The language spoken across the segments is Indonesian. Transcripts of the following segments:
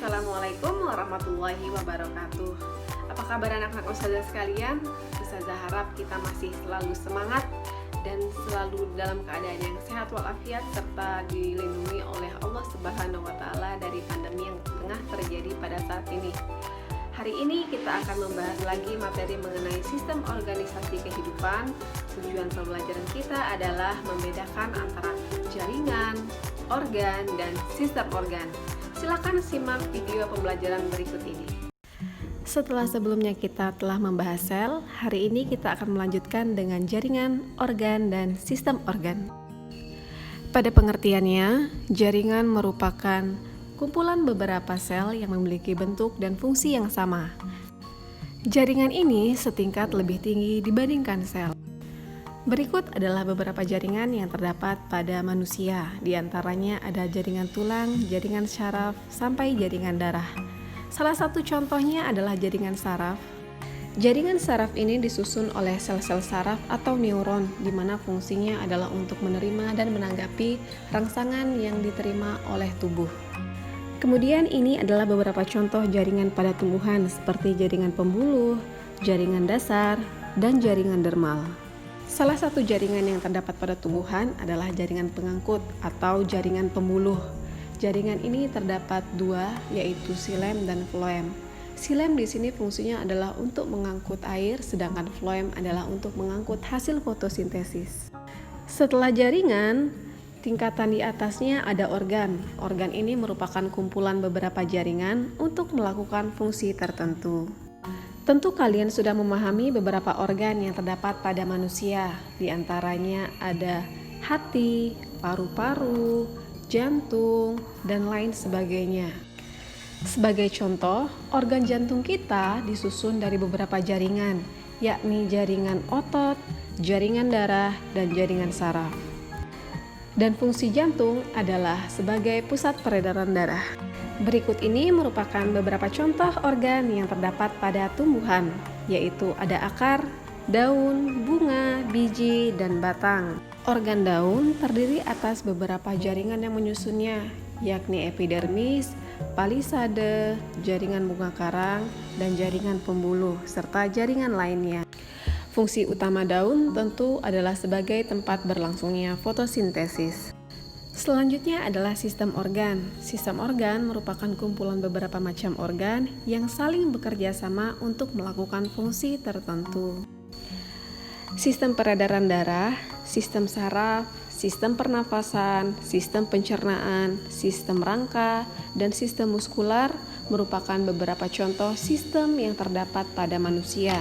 Assalamualaikum warahmatullahi wabarakatuh. Apa kabar anak-anak ustazah sekalian? Ustazah harap kita masih selalu semangat dan selalu dalam keadaan yang sehat walafiat serta dilindungi oleh Allah Subhanahu wa taala dari pandemi yang tengah terjadi pada saat ini. Hari ini kita akan membahas lagi materi mengenai sistem organisasi kehidupan. Tujuan pembelajaran kita adalah membedakan antara jaringan, organ, dan sistem organ. Silakan simak video pembelajaran berikut ini. Setelah sebelumnya kita telah membahas sel, hari ini kita akan melanjutkan dengan jaringan, organ, dan sistem organ. Pada pengertiannya, jaringan merupakan kumpulan beberapa sel yang memiliki bentuk dan fungsi yang sama. Jaringan ini setingkat lebih tinggi dibandingkan sel. Berikut adalah beberapa jaringan yang terdapat pada manusia. Di antaranya ada jaringan tulang, jaringan syaraf, sampai jaringan darah. Salah satu contohnya adalah jaringan saraf. Jaringan saraf ini disusun oleh sel-sel saraf atau neuron, di mana fungsinya adalah untuk menerima dan menanggapi rangsangan yang diterima oleh tubuh. Kemudian ini adalah beberapa contoh jaringan pada tumbuhan seperti jaringan pembuluh, jaringan dasar, dan jaringan dermal. Salah satu jaringan yang terdapat pada tumbuhan adalah jaringan pengangkut atau jaringan pembuluh. Jaringan ini terdapat dua, yaitu xilem dan floem. Xilem di sini fungsinya adalah untuk mengangkut air, sedangkan floem adalah untuk mengangkut hasil fotosintesis. Setelah jaringan, tingkatan di atasnya ada organ. Organ ini merupakan kumpulan beberapa jaringan untuk melakukan fungsi tertentu. Tentu kalian sudah memahami beberapa organ yang terdapat pada manusia. Di antaranya ada hati, paru-paru, jantung, dan lain sebagainya. Sebagai contoh, organ jantung kita disusun dari beberapa jaringan, yakni jaringan otot, jaringan darah, dan jaringan saraf. Dan fungsi jantung adalah sebagai pusat peredaran darah. Berikut ini merupakan beberapa contoh organ yang terdapat pada tumbuhan, yaitu ada akar, daun, bunga, biji, dan batang. Organ daun terdiri atas beberapa jaringan yang menyusunnya, yakni epidermis, palisade, jaringan bunga karang, dan jaringan pembuluh, serta jaringan lainnya. Fungsi utama daun tentu adalah sebagai tempat berlangsungnya fotosintesis. Selanjutnya adalah sistem organ. Sistem organ merupakan kumpulan beberapa macam organ yang saling bekerja sama untuk melakukan fungsi tertentu. Sistem peredaran darah, sistem saraf, sistem pernafasan, sistem pencernaan, sistem rangka, dan sistem muskular merupakan beberapa contoh sistem yang terdapat pada manusia.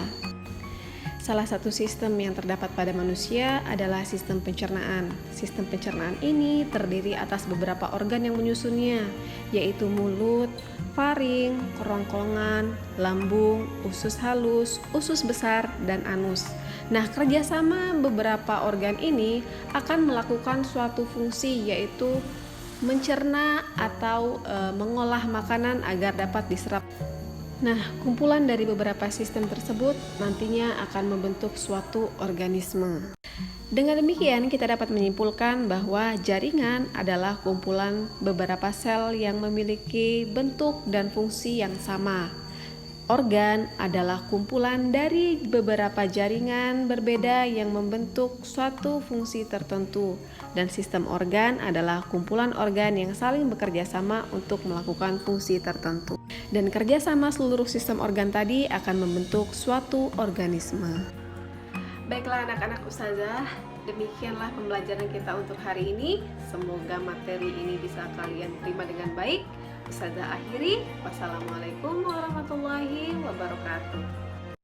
Salah satu sistem yang terdapat pada manusia adalah sistem pencernaan. Sistem pencernaan ini terdiri atas beberapa organ yang menyusunnya, yaitu mulut, faring, kerongkongan, lambung, usus halus, usus besar, dan anus. Nah, kerjasama beberapa organ ini akan melakukan suatu fungsi, yaitu mencerna atau mengolah makanan agar dapat diserap. Nah, kumpulan dari beberapa sistem tersebut nantinya akan membentuk suatu organisme. Dengan demikian, kita dapat menyimpulkan bahwa jaringan adalah kumpulan beberapa sel yang memiliki bentuk dan fungsi yang sama. Organ adalah kumpulan dari beberapa jaringan berbeda yang membentuk suatu fungsi tertentu. Dan sistem organ adalah kumpulan organ yang saling bekerja sama untuk melakukan fungsi tertentu. Dan kerjasama seluruh sistem organ tadi akan membentuk suatu organisme. Baiklah anak-anak ustazah, demikianlah pembelajaran kita untuk hari ini. Semoga materi ini bisa kalian terima dengan baik. Ustazah akhiri, wassalamualaikum warahmatullahi wabarakatuh.